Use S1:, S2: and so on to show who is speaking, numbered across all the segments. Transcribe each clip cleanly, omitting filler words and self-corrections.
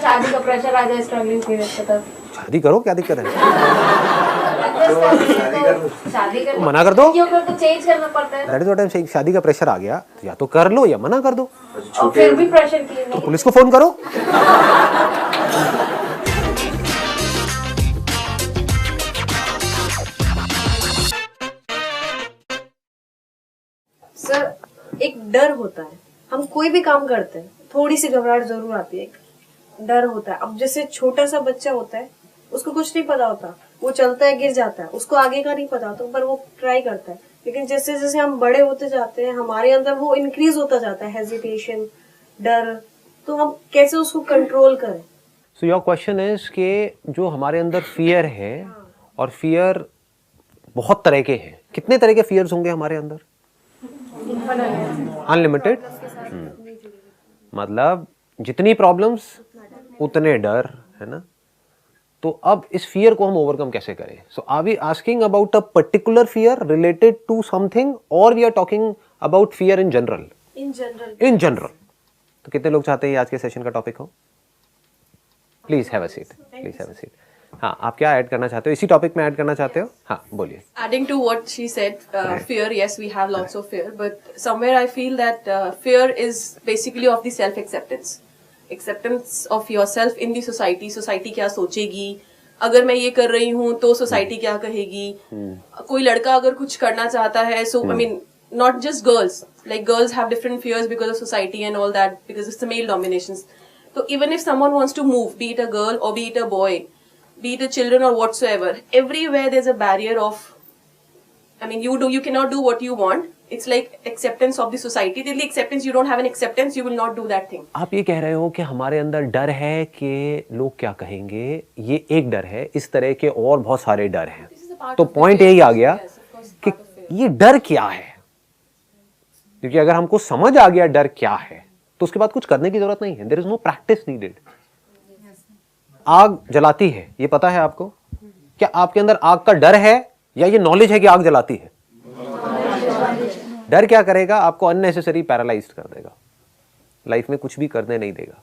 S1: शादी का प्रेशर आ जाए स्ट्रगलिंग पीरियड पे तब
S2: शादी करो, क्या दिक्कत है?
S1: शादी कर
S2: मना कर दो,
S1: क्यों कर तो चेंज करना पड़ता है।
S2: That is what I am saying. शादी का प्रेशर आ गया तो या तो कर लो या मना कर दो।
S1: और फिर भी प्रेशर की
S2: तो पुलिस को फोन करो।
S3: सर, एक डर होता है, हम कोई भी काम करते हैं थोड़ी सी घबराहट जरूर आती है, एक डर होता है। अब जैसे छोटा सा बच्चा होता है, उसको कुछ नहीं पता होता, वो चलता है गिर जाता है, उसको आगे का नहीं पता होता, पर वो ट्राई करता है। लेकिन जैसे जैसे हम बड़े होते जाते हैं, हमारे अंदर वो इंक्रीज होता जाता है, हेजिटेशन, डर, तो हम कैसे उसको कंट्रोल करें?
S2: सो योर क्वेश्चन इज कि जो हमारे अंदर फियर है, और फियर बहुत तरह के हैं। कितने तरह के फियर्स होंगे हमारे अंदर? अनलिमिटेड। मतलब जितनी प्रॉब्लम्स उतने डर, है ना? तो अब इस फियर को हम ओवरकम कैसे करें? So are we asking about a particular fear related to something, और we are talking about fear in general? In general. तो कितने लोग चाहते हैं आज के सेशन का टॉपिक हो? Please have a seat, please have a seat. हाँ, आप क्या ऐड करना चाहते हो? इसी टॉपिक में ऐड करना चाहते हो? हाँ, बोलिए।
S4: Adding to what she said, fear, yes, we have lots of fear, but somewhere I feel that fear is basically of the self-acceptance. Acceptance of yourself in the society. Society क्या सोचेगी? अगर मैं ये कर रही हूँ तो सोसाइटी क्या कहेगी? कोई लड़का अगर कुछ करना चाहता है, so I mean, not just girls. Like girls have different fears because of society and all that, because it's the male dominations. So even if someone wants to move, be it a girl or be it a boy, be it a children or whatsoever, everywhere there's a barrier of, I mean, you cannot do what you want. It's like acceptance of the society. Till the acceptance, you don't have an acceptance, you will not do that thing.
S2: आप ये कह रहे हो कि हमारे अंदर डर है कि लोग क्या कहेंगे, ये एक डर है, इस तरह के और बहुत सारे डर हैं। तो पॉइंट यही आ गया कि ये डर क्या है, क्योंकि अगर हमको समझ आ गया डर क्या है तो उसके बाद कुछ करने की जरूरत नहीं है। There is no practice needed. आग जलाती है, ये पता है आपको? क्या आपके अंदर आग का डर है या ये नॉलेज है कि आग जलाती है? डर क्या करेगा? आपको अननेसेसरी पैरालाइज्ड कर देगा, लाइफ में कुछ भी करने नहीं देगा।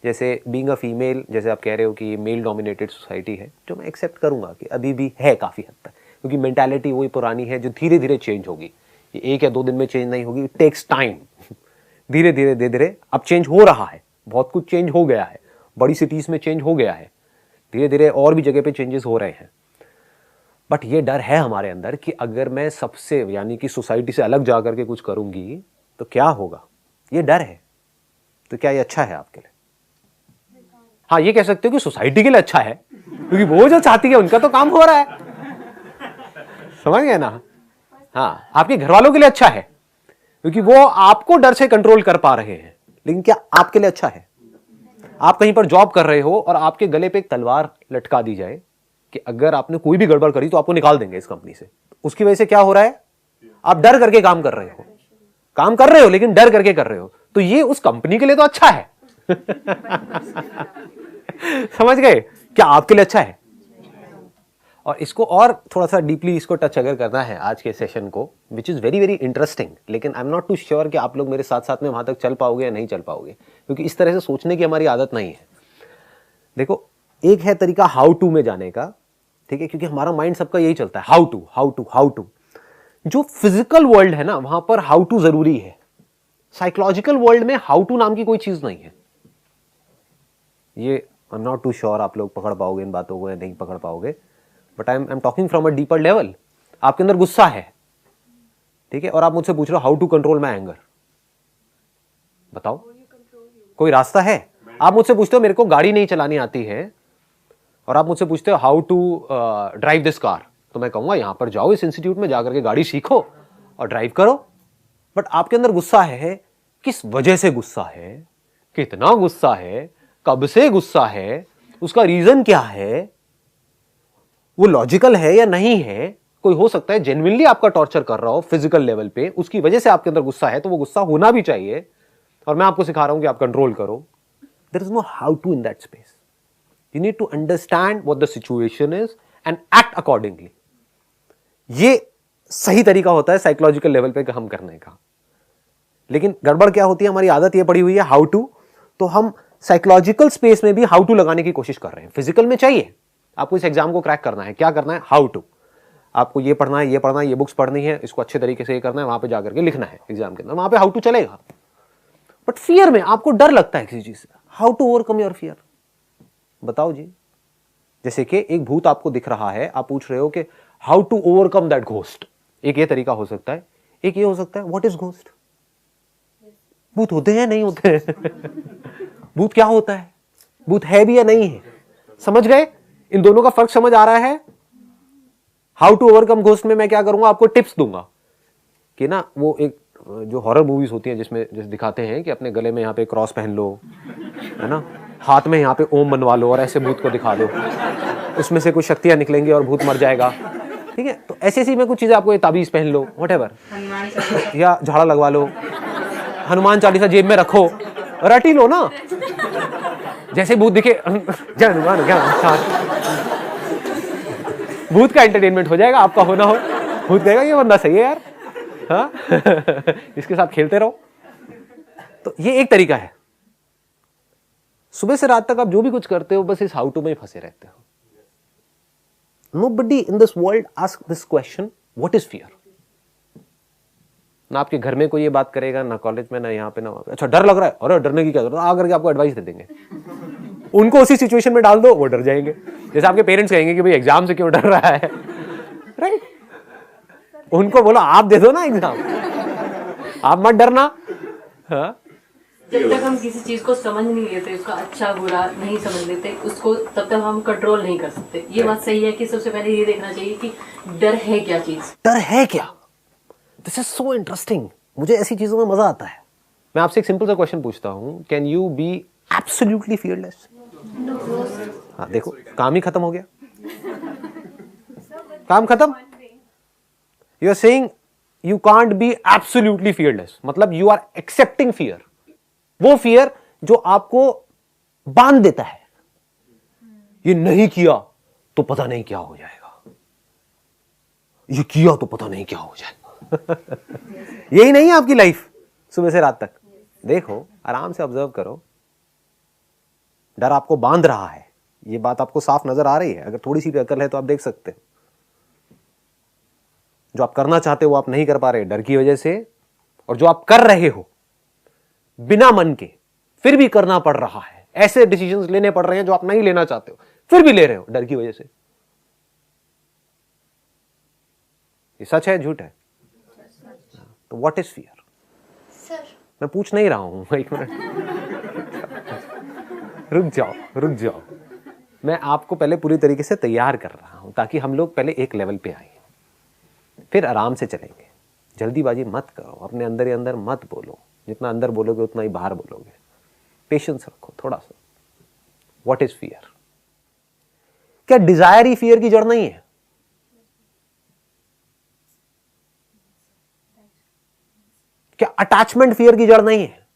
S2: जैसे बीइंग अ फीमेल, जैसे आप कह रहे हो कि ये मेल डोमिनेटेड सोसाइटी है, जो मैं एक्सेप्ट करूंगा कि अभी भी है काफी हद तक, क्योंकि मेंटालिटी वही पुरानी है जो धीरे धीरे चेंज होगी। ये 1 या 2 दिन में चेंज नहीं होगी, इट टेक्स टाइम। धीरे धीरे धीरे धीरे अब चेंज हो रहा है, बहुत कुछ चेंज हो गया है, बड़ी सिटीज में चेंज हो गया है, धीरे धीरे और भी जगह पे चेंजेस हो रहे हैं। बट ये डर है हमारे अंदर कि अगर मैं सबसे, यानी कि सोसाइटी से अलग जाकर के कुछ करूंगी तो क्या होगा, ये डर है। तो क्या ये अच्छा है आपके लिए? हाँ, ये कह सकते हो कि सोसाइटी के लिए अच्छा है, क्योंकि वो जो चाहती है उनका तो काम हो रहा है, समझ गए ना? हाँ, आपके घर वालों के लिए अच्छा है, क्योंकि वो आपको डर से कंट्रोल कर पा रहे हैं। लेकिन क्या आपके लिए अच्छा है? आप कहीं पर जॉब कर रहे हो और आपके गले पे एक तलवार लटका दी जाए कि अगर आपने कोई भी गड़बड़ करी तो आपको निकाल देंगे इस कंपनी से। उसकी वजह से क्या हो रहा है? आप डर करके काम कर रहे हो, काम कर रहे हो लेकिन डर करके कर रहे हो। तो ये उस कंपनी के लिए तो अच्छा है। समझ गए? क्या आपके लिए अच्छा है? और इसको और थोड़ा सा डीपली इसको टच अगर करना है आज के सेशन को, which is very very interesting, लेकिन I am not too sure कि आप लोग मेरे साथ साथ में वहां तक चल पाओगे या नहीं चल पाओगे, क्योंकि इस तरह से सोचने की हमारी आदत नहीं है। देखो, एक है तरीका हाउ टू में जाने का, ठीक है, क्योंकि हमारा माइंड सबका यही चलता है, how to how to how to. जो फिजिकल वर्ल्ड है ना, वहां पर हाउ टू जरूरी है। साइकोलॉजिकल वर्ल्ड में हाउ टू नाम की कोई चीज नहीं है। ये I am not too sure आप लोग पकड़ पाओगे इन बातों को या नहीं पकड़ पाओगे, but I am talking from a deeper level. आपके अंदर गुस्सा है, ठीक है, और आप मुझसे पूछ रहे हो how to control my anger. बताओ, कोई रास्ता है? आप मुझसे पूछते हो मेरे को गाड़ी नहीं चलानी आती है, और आप मुझसे पूछते हो how to drive this car, तो मैं कहूंगा यहां पर जाओ, इस इंस्टीट्यूट में जाकर के गाड़ी सीखो और ड्राइव करो। बट आपके अंदर गुस्सा है, किस वजह से गुस्सा है, कितना गुस्सा है, कब से गुस्सा है, उसका रीजन क्या है, वो लॉजिकल है या नहीं है। कोई हो सकता है जेन्युइनली आपका टॉर्चर कर रहा हो फिजिकल लेवल पे, उसकी वजह से आपके अंदर गुस्सा है, तो वो गुस्सा होना भी चाहिए, और मैं आपको सिखा रहा हूं कि आप कंट्रोल करो। There is no how to in that space. You need to understand what the situation is and act accordingly. ये सही तरीका होता है साइकोलॉजिकल लेवल पे काम करने का। लेकिन गड़बड़ क्या होती है, हमारी आदत ये पड़ी हुई है हाउ टू, तो हम साइकोलॉजिकल स्पेस में भी हाउ टू लगाने की कोशिश कर रहे हैं। फिजिकल में चाहिए, आपको इस एग्जाम को क्रैक करना है, क्या करना है, हाउ टू, आपको ये पढ़ना है, ये पढ़ना है, ये बुक्स पढ़नी है, इसको अच्छे तरीके से ये करना है, वहां पे जाकर के लिखना है एग्जाम के अंदर, वहां पे हाउ टू चलेगा। बट फियर में आपको डर लगता है किसी चीज से, how to overcome your fear, बताओ जी। जैसे कि एक भूत आपको दिख रहा है, आप पूछ रहे हो कि how to overcome that ghost, एक ये तरीका हो सकता है, एक ये हो सकता है व्हाट इज घोस्ट, भूत होते हैं नहीं होते हैं भूत क्या होता है, भूत है भी या नहीं है, समझ गए? इन दोनों का फर्क समझ आ रहा है? हाउ टू ओवरकम घोस्ट में मैं क्या करूंगा, आपको टिप्स दूंगा कि ना, वो एक जो हॉरर मूवीज होती हैं जिसमें जैसे दिखाते हैं कि अपने गले में यहाँ पे क्रॉस पहन लो, है ना, हाथ में यहाँ पे ओम बनवा लो और ऐसे भूत को दिखा दो, उसमें से कुछ शक्तियां निकलेंगी और भूत मर जाएगा, ठीक है? तो ऐसे ऐसी में कुछ चीजें, आपको ये ताबीज पहन लो, व्हाटएवर, या झाड़ा लगवा लो, हनुमान चालीसा जेब में रखो, रट ही लो ना, जैसे भूत दिखे जय हनुमान, क्या भूत का एंटरटेनमेंट हो जाएगा, आपका होना हो, भूत कहेगा ये बंदा सही है यार, हाँ इसके साथ खेलते रहो। तो ये एक तरीका है। सुबह से रात तक आप जो भी कुछ करते हो बस इस हाउ टू में ही फंसे रहते हो। Nobody in this world asks this question, what is fear? ना आपके घर में कोई ये बात करेगा, ना कॉलेज में, ना यहाँ पे, ना वहाँ पे। अच्छा डर लग रहा है, अरे डरने की क्या जरूरत है, आकर के आपको एडवाइस दे देंगे। उनको उसी सिचुएशन में डाल दो, वो डर जाएंगे। जैसे आपके पेरेंट्स कहेंगे कि भाई एग्जाम से क्यों डर रहा है, राइट? उनको बोलो आप दे दो ना एग्जाम, आप मत डरना। हाँ?
S5: जब तक हम किसी चीज को समझ नहीं लेते, उसका अच्छा बुरा नहीं समझ लेते, उसको तब तक हम कंट्रोल नहीं कर सकते। ये बात सही है कि सबसे पहले ये देखना चाहिए कि डर है क्या चीज,
S2: डर है क्या। दिस इज सो इंटरेस्टिंग, मुझे ऐसी चीजों में मजा आता है। मैं आपसे एक सिंपल सा क्वेश्चन पूछता हूं, can you be absolutely fearless? हाँ देखो, काम ही खत्म हो गया, काम खत्म। You are saying you can't be absolutely fearless, मतलब यू आर एक्सेप्टिंग फियर, वो फियर जो आपको बांध देता है, ये नहीं किया तो पता नहीं क्या हो जाएगा, ये किया तो पता नहीं क्या हो जाएगा यही नहीं है आपकी लाइफ सुबह से रात तक। देखो, आराम से ऑब्जर्व करो, डर आपको बांध रहा है, ये बात आपको साफ नजर आ रही है। अगर थोड़ी सी भी अकल है तो आप देख सकते हो, जो आप करना चाहते हो वो आप नहीं कर पा रहे डर की वजह से, और जो आप कर रहे हो बिना मन के फिर भी करना पड़ रहा है, ऐसे डिसीजंस लेने पड़ रहे हैं जो आप नहीं लेना चाहते हो, फिर भी ले रहे हो डर की वजह से। ये सच है झूठ है? तो व्हाट इज फियर?
S1: सर
S2: मैं पूछ नहीं रहा हूं, एक मिनट रुक जाओ, रुक जाओ। मैं आपको पहले पूरी तरीके से तैयार कर रहा हूं ताकि हम लोग पहले एक लेवल पे आए, फिर आराम से चलेंगे। जल्दीबाजी मत करो, अपने अंदर ही अंदर मत बोलो, जितना अंदर बोलोगे उतना ही बाहर बोलोगे। पेशेंस रखो थोड़ा सा। What is fear? क्या डिजायर ही फियर की जड़ नहीं है? क्या अटैचमेंट फियर की जड़ नहीं है?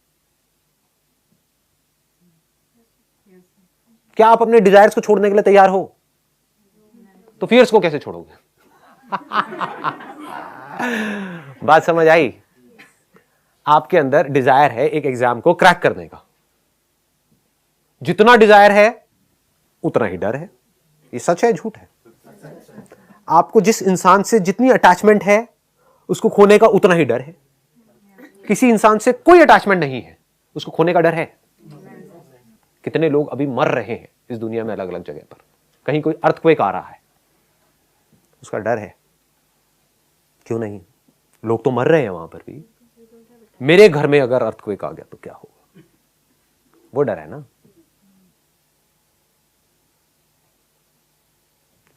S2: क्या आप अपने डिजायर्स को छोड़ने के लिए तैयार हो? तो फियर्स को कैसे छोड़ोगे? बात समझ आई? आपके अंदर डिजायर है एक एग्जाम को क्रैक करने का, जितना डिजायर है उतना ही डर है। ये सच है झूठ है? आपको जिस इंसान से जितनी अटैचमेंट है उसको खोने का उतना ही डर है। किसी इंसान से कोई अटैचमेंट नहीं है, उसको खोने का डर है। कितने लोग अभी मर रहे हैं इस दुनिया में अलग अलग जगह पर, कहीं कोई अर्थक्वेक आ रहा है, उसका डर है। क्यों नहीं? लोग तो मर रहे हैं वहां पर भी। मेरे घर में अगर अर्थक्वेक आ गया तो क्या होगा, वो डर है ना।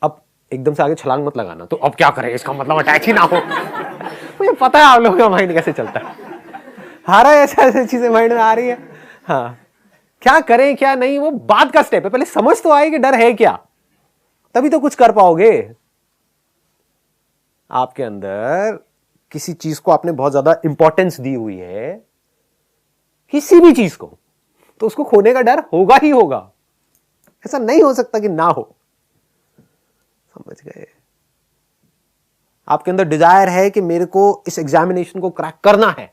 S2: अब एकदम से आगे छलांग मत लगाना, तो अब क्या करें, इसका मतलब अटैच ही ना हो। मुझे पता है आप लोगों का माइंड कैसे चलता है, हारा ऐसे चीजें माइंड में आ रही है। हाँ, क्या करें क्या नहीं वो बाद का स्टेप है, पहले समझ तो आए कि डर है क्या, तभी तो कुछ कर पाओगे। आपके अंदर किसी चीज को आपने बहुत ज्यादा इंपॉर्टेंस दी हुई है, किसी भी चीज को, तो उसको खोने का डर होगा ही होगा। ऐसा नहीं हो सकता कि ना हो। समझ गए? आपके अंदर डिजायर है कि मेरे को इस एग्जामिनेशन को क्रैक करना है,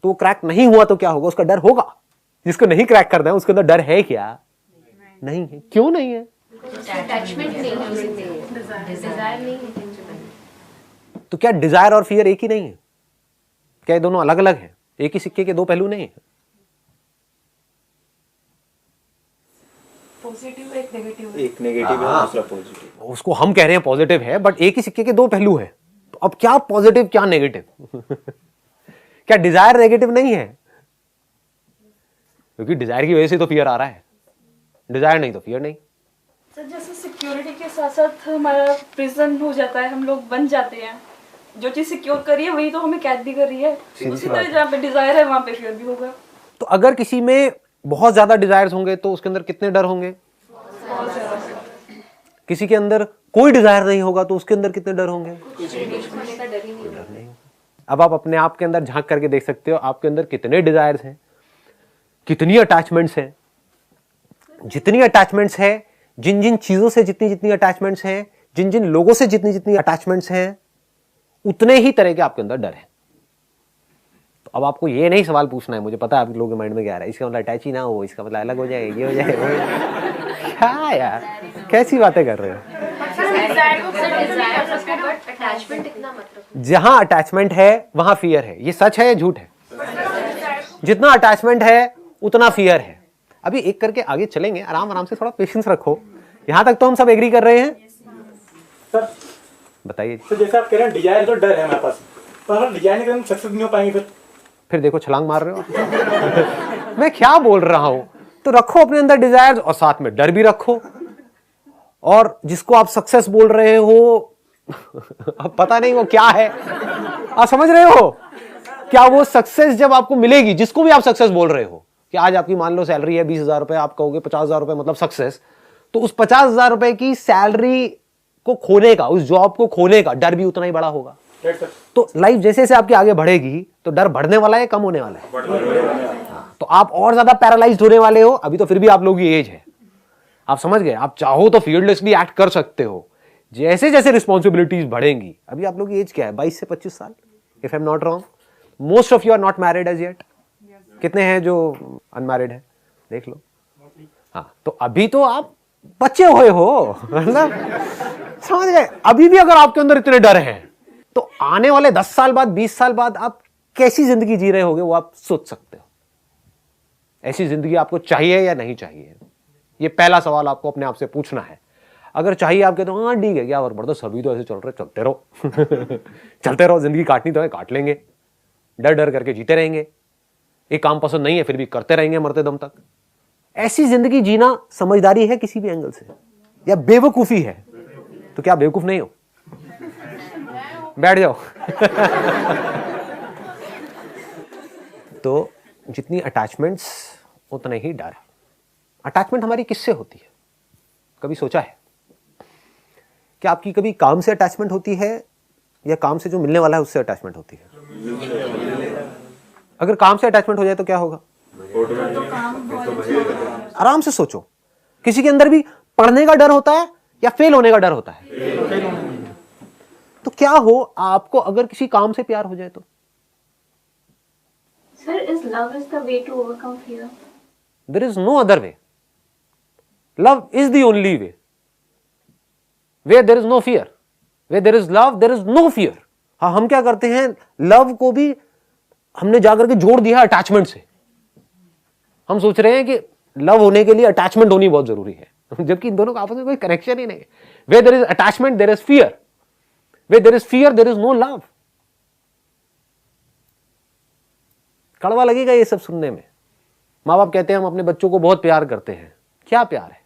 S2: तो क्रैक नहीं हुआ तो क्या होगा, उसका डर होगा। जिसको नहीं क्रैक करना है उसके अंदर डर है क्या? नहीं है। क्यों नहीं है?
S1: अटैचमेंट नहीं है, डिजायर नहीं है।
S2: तो क्या डिजायर और फियर एक ही नहीं है? क्या ये दोनों अलग अलग हैं? एक ही सिक्के के दो पहलू नहीं है?
S4: पॉजिटिव एक नेगेटिव
S6: एक नेगेटिव है दूसरा पॉजिटिव।
S2: उसको हम कह रहे हैं पॉजिटिव है, बट एक ही सिक्के के दो पहलू है। तो अब क्या पॉजिटिव क्या नेगेटिव? क्या डिजायर नेगेटिव नहीं है? क्योंकि डिजायर की वजह से तो फियर आ रहा है, डिजायर नहीं तो फियर नहीं।
S7: सर जैसे सिक्योरिटी के साथ साथ हमारा प्रिजन हो जाता है, हम लोग बन जाते हैं। जो चीज सिक्योर करी है वही तो हमें कैद भी कर रही है। उसी तरह जहाँ पे डिजायर है वहाँ पे फियर भी होगा।
S2: तो अगर किसी में बहुत ज्यादा डिजायर्स होंगे तो उसके अंदर कितने डर होंगे? किसी के अंदर कोई डिजायर नहीं होगा तो उसके अंदर कितने डर होंगे? डर नहीं। अब आप अपने आप के अंदर झांक करके देख सकते हो आपके अंदर कितने डिजायर्स हैं, कितनी अटैचमेंट्स हैं। जितनी अटैचमेंट्स है, जिन जिन चीजों से जितनी जितनी अटैचमेंट्स हैं, जिन जिन लोगों से जितनी जितनी अटैचमेंट्स हैं, उतने ही तरह के आपके अंदर डर है। तो अब आपको ये नहीं सवाल पूछना है, मुझे पता है आप लोगों के माइंड में क्या आ रहा है, इसका मतलब अटैच ही ना हो, इसका मतलब अलग हो जाए, ये हो जाए, वो हो जाए। क्या यार, कैसी बातें कर रहे हो?
S1: अटैचमेंट इतना मतलब
S2: जहां अटैचमेंट है वहां फियर है। ये सच है या झूठ है? जितना अटैचमेंट है उतना फियर है। अभी एक करके आगे चलेंगे, आराम आराम से, थोड़ा पेशेंस रखो। यहां तक तो हम सब एग्री कर रहे हैं?
S6: सर
S2: बताइए।
S6: तो जैसे आप कह रहे हैं डिजायर तो डर है हमारे पास, तो अगर डिजायर नहीं करें सक्सेस नहीं हो पाएंगे
S2: फिर देखो छलांग मार रहे हो। मैं क्या बोल रहा हूं? तो रखो अपने अंदर डिजायर और साथ में डर भी रखो। और जिसको आप सक्सेस बोल रहे हो अब पता नहीं वो क्या है, आप समझ रहे हो? क्या वो सक्सेस जब आपको मिलेगी, जिसको भी आप सक्सेस बोल रहे हो, कि आज आपकी मान लो सैलरी है 20,000 रुपए, आप कहोगे 50,000 रुपए मतलब सक्सेस, तो उस 50,000 रुपए की सैलरी को खोने का, उस जॉब को खोने का डर भी उतना ही बड़ा होगा। तो लाइफ जैसे जैसे आपकी आगे बढ़ेगी तो डर बढ़ने वाला है, कम होने वाला है? तो आप और ज्यादा पैरालाइज्ड होने वाले हो। अभी तो फिर भी आप लोगों की एज है, आप समझ गए, आप चाहो तो फियरलेसली एक्ट कर सकते हो। जैसे जैसे रिस्पॉन्सिबिलिटीज बढ़ेंगी, अभी आप लोगों की एज क्या है? 22 से 25 साल, if I am not wrong. Most of you are not married as yet. कितने हैं जो अनमैरिड है? देख लो। हाँ, तो अभी तो आप बच्चे हुए हो, मतलब समझ गए। अभी भी अगर आपके अंदर इतने डर हैं तो आने वाले 10 साल बाद, 20 साल बाद आप कैसी जिंदगी जी रहे होगे वो आप सोच सकते हो। ऐसी जिंदगी आपको चाहिए या नहीं चाहिए? ये पहला सवाल आपको अपने आप से पूछना है। अगर चाहिए आप कहते हो हाँ ठीक है, क्या और बढ़ो, सभी तो ऐसे चल रहे, चलते रहो। चलते रहो, जिंदगी काटनी तो है, काट लेंगे, डर डर करके जीते रहेंगे। एक काम पसंद नहीं है फिर भी करते रहेंगे मरते दम तक। ऐसी जिंदगी जीना समझदारी है किसी भी एंगल से, या बेवकूफी है? तो क्या बेवकूफ नहीं हो? बैठ जाओ। तो जितनी अटैचमेंट्स उतने ही डर। अटैचमेंट हमारी किससे होती है? कभी सोचा है कि आपकी कभी काम से अटैचमेंट होती है या काम से जो मिलने वाला है उससे अटैचमेंट होती है? अगर काम से अटैचमेंट हो जाए तो क्या होगा? आराम से सोचो। किसी के अंदर भी पढ़ने का डर होता है या फेल होने का डर होता है? तो क्या हो आपको अगर किसी काम से प्यार हो जाए तो?
S8: Sir, is love is the way to overcome fear?
S2: There is no other way. Love is the only way. Where there is no fear. Where there is love, there is no fear. हाँ, हम क्या करते हैं, love को भी हमने जाकर के जोड़ दिया अटैचमेंट से। हम सोच रहे हैं कि लव होने के लिए अटैचमेंट होनी बहुत जरूरी है, जबकि इन दोनों का आपस में कोई कनेक्शन ही नहीं है। Where there is attachment, there is fear. Where there is fear, there is no love. कड़वा लगेगा ये सब सुनने में। माँ बाप कहते हैं हम अपने बच्चों को बहुत प्यार करते हैं। क्या प्यार है?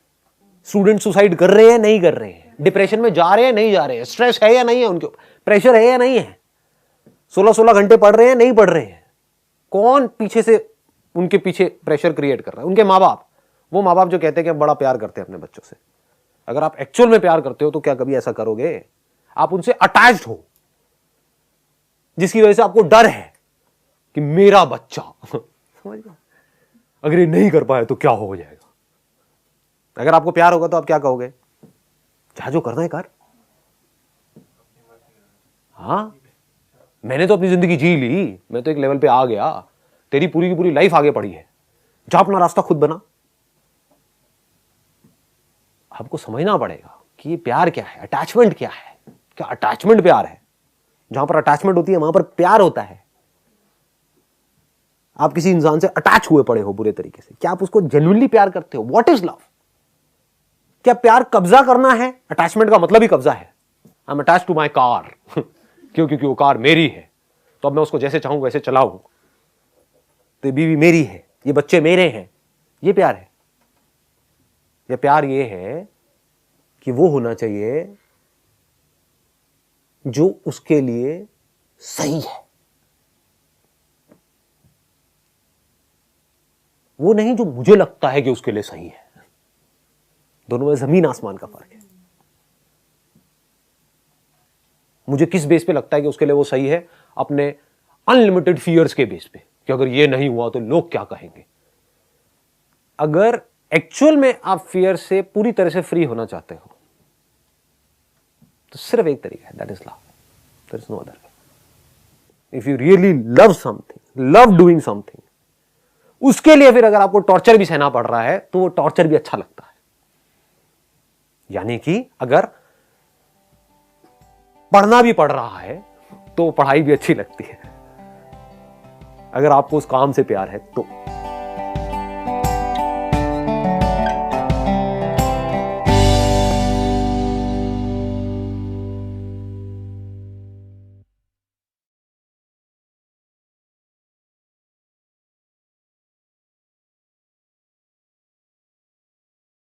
S2: स्टूडेंट सुसाइड कर रहे हैं, नहीं कर रहे हैं? डिप्रेशन में जा रहे हैं, नहीं जा रहे हैं? स्ट्रेस है या नहीं है उनके ऊपर? प्रेशर है या नहीं है? 16-16 घंटे पढ़ रहे हैं, नहीं पढ़ रहे हैं? कौन पीछे से उनके पीछे प्रेशर क्रिएट कर रहा है? उनके माँ बाप। वो माँ बाप जो कहते हैं कि हम बड़ा प्यार करते हैं अपने बच्चों से। अगर आप एक्चुअल में प्यार करते हो तो क्या कभी ऐसा करोगे? आप उनसे अटैच्ड हो, जिसकी वजह से आपको डर है कि मेरा बच्चा समझ गया, अगर ये नहीं कर पाए तो क्या हो जाएगा। अगर आपको प्यार होगा तो आप क्या कहोगे? चाहे जो करना है कर। हाँ, मैंने तो अपनी जिंदगी जी ली, मैं तो एक लेवल पे आ गया, तेरी पूरी की पूरी लाइफ आगे पड़ी है, जा अपना रास्ता खुद बना। आपको समझना पड़ेगा कि ये प्यार क्या है, अटैचमेंट क्या है। क्या अटैचमेंट प्यार है? जहां पर अटैचमेंट होती है वहां पर प्यार होता है। आप किसी इंसान से अटैच हुए पड़े हो बुरे तरीके से, क्या आप उसको जेन्युइनली प्यार करते हो? What is love? क्या प्यार कब्जा करना है? अटैचमेंट का मतलब ही कब्जा है। I am attach to my car क्योंकि वो कार मेरी है, तो अब मैं उसको जैसे चाहूं वैसे चलाऊं। तो ये बीवी मेरी है, ये बच्चे मेरे हैं। ये प्यार है? या प्यार ये है कि वो होना चाहिए जो उसके लिए सही है, वो नहीं जो मुझे लगता है कि उसके लिए सही है। दोनों में जमीन आसमान का फर्क है। मुझे किस बेस पे लगता है कि उसके लिए वो सही है? अपने अनलिमिटेड फियर्स के बेस पे, कि अगर ये नहीं हुआ तो लोग क्या कहेंगे। अगर एक्चुअल में आप फियर से पूरी तरह से फ्री होना चाहते हो तो सिर्फ एक तरीका है, that is love. There is no other way. If you really love something, love doing something, उसके लिए फिर अगर आपको टॉर्चर भी सहना पड़ रहा है तो वो टॉर्चर भी अच्छा लगता है। यानी कि अगर पढ़ना भी पड़ रहा है तो पढ़ाई भी अच्छी लगती है, अगर आपको उस काम से प्यार है तो।